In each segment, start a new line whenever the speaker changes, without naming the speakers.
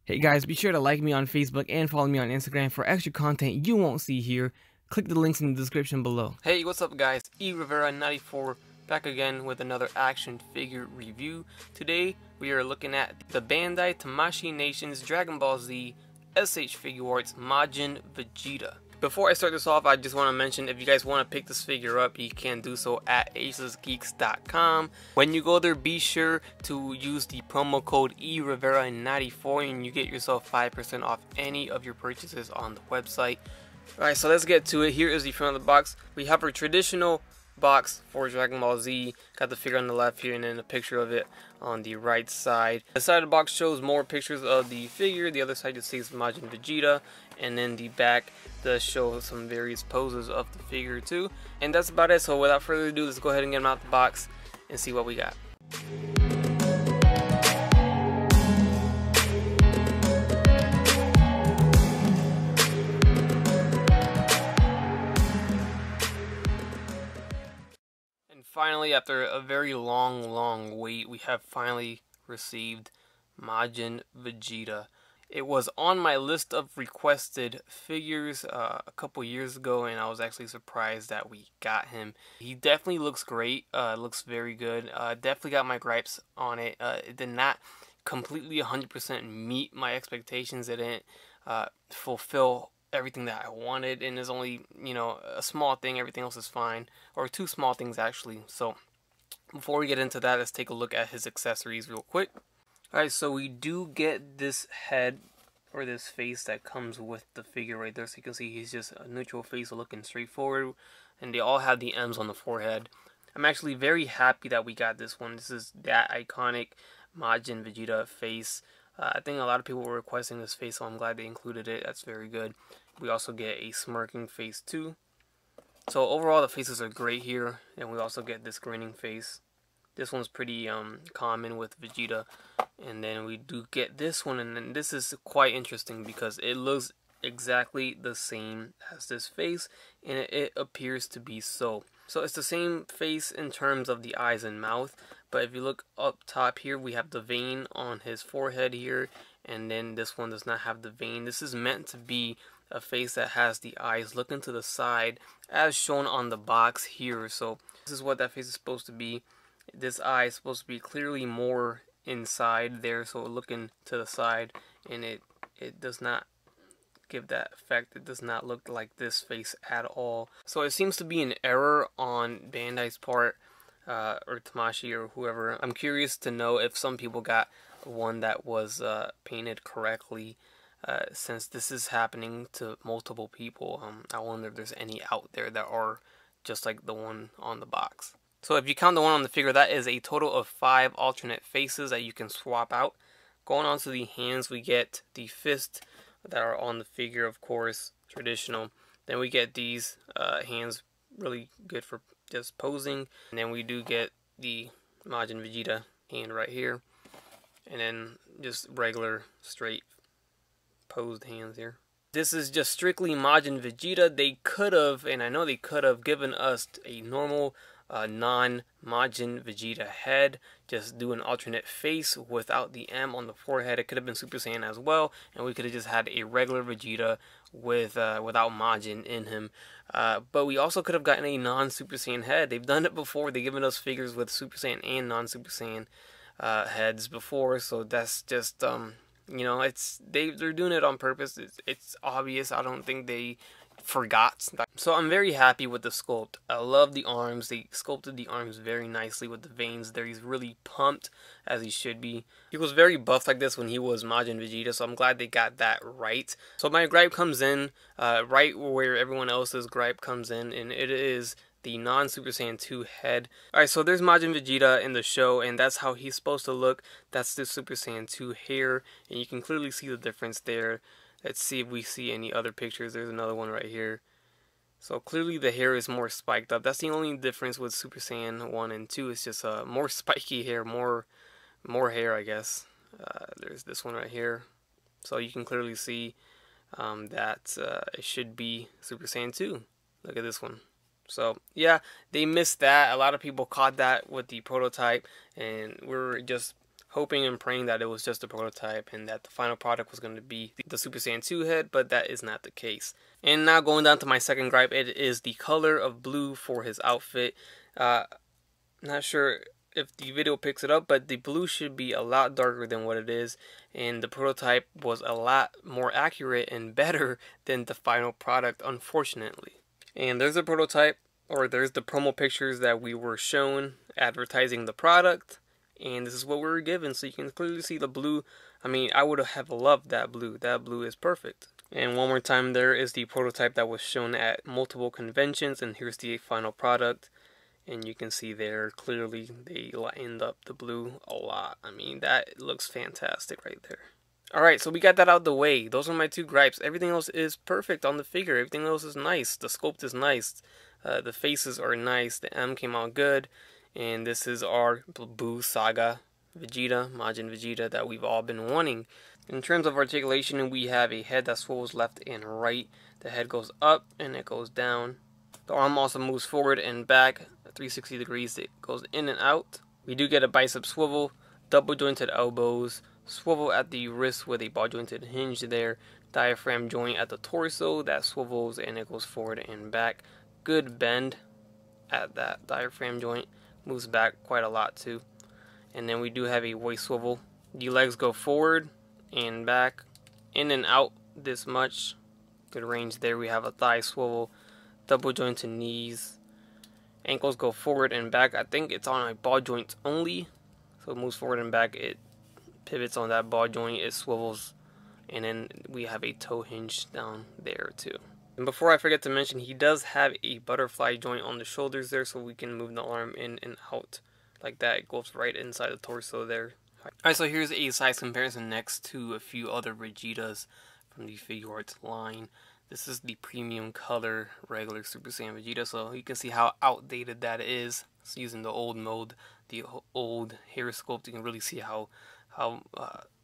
Hey guys, be sure to like me on Facebook and follow me on Instagram for extra content you won't see here. Click the links in the description below.
Hey, what's up guys? Rivera94 back again with another action figure review. Today we are looking at the Bandai Tamashii Nations Dragon Ball Z SH Figuarts Majin Vegeta. Before I start this off, I just want to mention if you guys want to pick this figure up, you can do so at acesgeeks.com. When you go there, be sure to use the promo code ERivera94 and you get yourself 5% off any of your purchases on the website. Alright, so let's get to it. Here is the front of the box. We have our traditional box for Dragon Ball Z. Got the figure on the left here and then a picture of it on the right side. The side of the box shows more pictures of the figure. The other side just says Majin Vegeta. And then the back does show some various poses of the figure too. And that's about it. So without further ado, let's go ahead and get him out the box and see what we got. Finally, after a very long wait, we have finally received Majin Vegeta. It was on my list of requested figures a couple years ago, and I was actually surprised that we got him. He definitely looks great, looks very good. Definitely got my gripes on it. It did not completely 100% meet my expectations. It didn't fulfill everything that I wanted, and there's only, you know, a small thing. Everything else is fine, or two small things actually. So before we get into that, let's take a look at his accessories real quick. Alright, so we do get this head or this face that comes with the figure right there. So you can see he's just a neutral face looking straight forward, and they all have the M's on the forehead. I'm actually very happy that we got this one. This is that iconic Majin Vegeta face. I think a lot of people were requesting this face, so I'm glad they included it. That's very good. We also get a smirking face too. So overall the faces are great here, and we also get this grinning face. This one's pretty common with Vegeta. And then we do get this one, and then this is quite interesting because it looks exactly the same as this face, and it appears to be so. So it's the same face in terms of the eyes and mouth, but if you look up top here, we have the vein on his forehead here, and then this one does not have the vein. This is meant to be a face that has the eyes looking to the side as shown on the box here. So this is what that face is supposed to be. This eye is supposed to be clearly more inside there, so looking to the side, and it does not give that effect. It does not look like this face at all. So it seems to be an error on Bandai's part, or Tamashii or whoever. I'm curious to know if some people got one that was painted correctly, since this is happening to multiple people. I wonder if there's any out there that are just like the one on the box. So if you count the one on the figure, that is a total of 5 alternate faces that you can swap out. Going on to the hands, we get the fist that are on the figure, of course, traditional. Then we get these hands, really good for just posing. And then we do get the Majin Vegeta hand right here. And then just regular, straight, posed hands here. This is just strictly Majin Vegeta. They could have, and I know they could have, given us a normal non-Majin Vegeta head, just do an alternate face without the M on the forehead. It could have been Super Saiyan as well, and we could have just had a regular Vegeta with without Majin in him. But we also could have gotten a non-Super Saiyan head. They've done it before. They've given us figures with Super Saiyan and non-Super Saiyan heads before, so that's just you know, they're doing it on purpose. It's obvious. I don't think they forgot. So I'm very happy with the sculpt. I love the arms. They sculpted the arms very nicely with the veins there. He's really pumped, as he should be. He was very buff like this when he was Majin Vegeta, so I'm glad they got that right. So my gripe comes in right where everyone else's gripe comes in, and it is the non-Super Saiyan 2 head. Alright, so there's Majin Vegeta in the show, and that's how he's supposed to look. That's the Super Saiyan 2 hair, and you can clearly see the difference there. Let's see if we see any other pictures. There's another one right here. So clearly the hair is more spiked up. That's the only difference with Super Saiyan 1 and 2. It's just more spiky hair, more hair, I guess. There's this one right here. So you can clearly see that it should be Super Saiyan 2. Look at this one. So yeah, they missed that. A lot of people caught that with the prototype, and we're just hoping and praying that it was just a prototype and that the final product was going to be the Super Saiyan 2 head, but that is not the case. And now going down to my second gripe, it is the color of blue for his outfit. Not sure if the video picks it up, but the blue should be a lot darker than what it is, and the prototype was a lot more accurate and better than the final product, unfortunately. And there's a prototype, or there's the promo pictures that we were shown advertising the product, and this is what we were given. So you can clearly see the blue. I mean, I would have loved that blue. That blue is perfect. And one more time, there is the prototype that was shown at multiple conventions, and here's the final product. And you can see there clearly they lightened up the blue a lot. I mean, that looks fantastic right there. Alright, so we got that out of the way. Those are my two gripes. Everything else is perfect on the figure. Everything else is nice. The sculpt is nice. The faces are nice. The M came out good. And this is our Buu Saga Vegeta, Majin Vegeta, that we've all been wanting. In terms of articulation, we have a head that swivels left and right. The head goes up and it goes down. The arm also moves forward and back 360 degrees. It goes in and out. We do get a bicep swivel, double jointed elbows, swivel at the wrist with a ball jointed hinge there, diaphragm joint at the torso that swivels and it goes forward and back. Good bend at that diaphragm joint, moves back quite a lot too. And then we do have a waist swivel. The legs go forward and back, in and out this much. Good range there. We have a thigh swivel, double jointed knees. Ankles go forward and back. I think it's on a ball joint only, so it moves forward and back. It pivots on that ball joint, it swivels, and then we have a toe hinge down there too. And before I forget to mention, he does have a butterfly joint on the shoulders there, so we can move the arm in and out like that. It goes right inside the torso there. Alright, so here's a size comparison next to a few other Vegetas from the Figuarts line. This is the premium color regular Super Saiyan Vegeta, so you can see how outdated that is. It's using the old mode, the old hair sculpt. You can really see how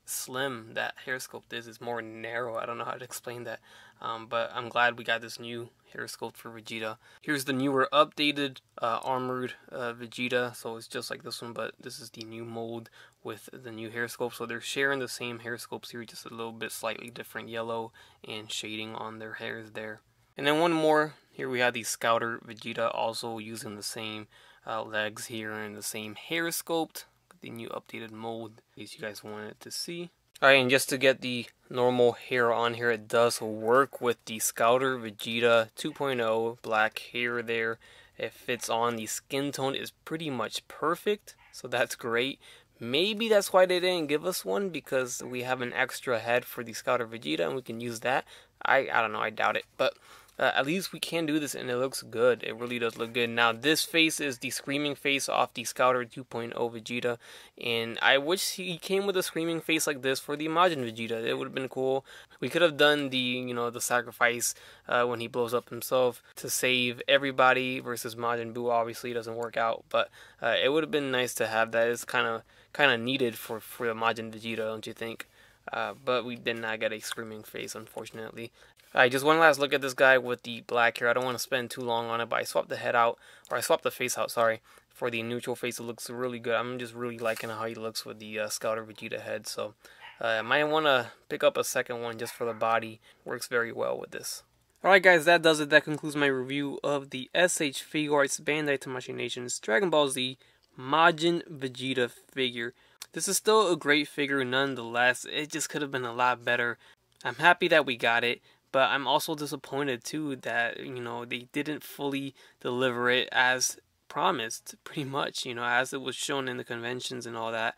slim that hair sculpt is. It's more narrow. I don't know how to explain that, but I'm glad we got this new hair sculpt for Vegeta. Here's the newer updated armored Vegeta, so it's just like this one, but this is the new mold with the new hair sculpt. So they're sharing the same hair sculpts here, just a little bit slightly different yellow and shading on their hairs there. And then one more, here we have the Scouter Vegeta, also using the same legs here and the same hair sculpt, the new updated mold, in case you guys wanted to see. Alright, and just to get the normal hair on here, it does work with the Scouter Vegeta 2.0 black hair there. It fits on. The skin tone is pretty much perfect, so that's great. Maybe that's why they didn't give us one, because we have an extra head for the Scouter Vegeta and we can use that. I don't know, I doubt it, but at least we can do this and it looks good. It really does look good. Now this face is the screaming face off the Scouter 2.0 Vegeta, and I wish he came with a screaming face like this for the Majin Vegeta. It would have been cool. We could have done the, the sacrifice when he blows up himself to save everybody versus Majin Buu. Obviously it doesn't work out, but it would have been nice to have that. It's kind of needed for the Majin Vegeta, don't you think? But we did not get a screaming face, unfortunately. Alright, just one last look at this guy with the black hair. I don't want to spend too long on it, but I swapped the head out, or I swapped the face out, sorry, for the neutral face. It looks really good. I'm just really liking how he looks with the Scouter Vegeta head, so I might want to pick up a second one just for the body. Works very well with this. Alright guys, that does it. That concludes my review of the SH Figuarts Bandai Tamashii Nations Dragon Ball Z Majin Vegeta figure. This is still a great figure nonetheless. It just could have been a lot better. I'm happy that we got it, but I'm also disappointed too that, they didn't fully deliver it as promised, pretty much, as it was shown in the conventions and all that,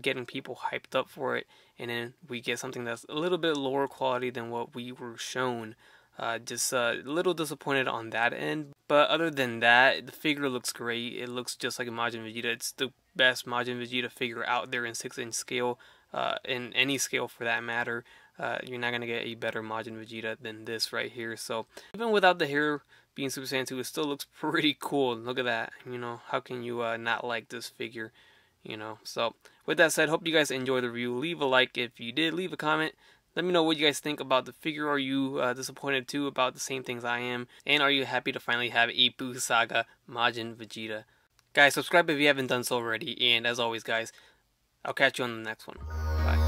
getting people hyped up for it, and then we get something that's a little bit lower quality than what we were shown. Just a little disappointed on that end, but other than that, the figure looks great. It looks just like a Majin Vegeta. It's the best Majin Vegeta figure out there in 6-inch scale, in any scale for that matter. You're not going to get a better Majin Vegeta than this right here. So even without the hair being Super Saiyan 2, it still looks pretty cool. Look at that. How can you not like this figure? So with that said, hope you guys enjoyed the review. Leave a like if you did. Leave a comment. Let me know what you guys think about the figure. Are you disappointed too about the same things I am? And are you happy to finally have a Buu Saga Majin Vegeta? Guys, subscribe if you haven't done so already. And as always, guys, I'll catch you on the next one. Bye.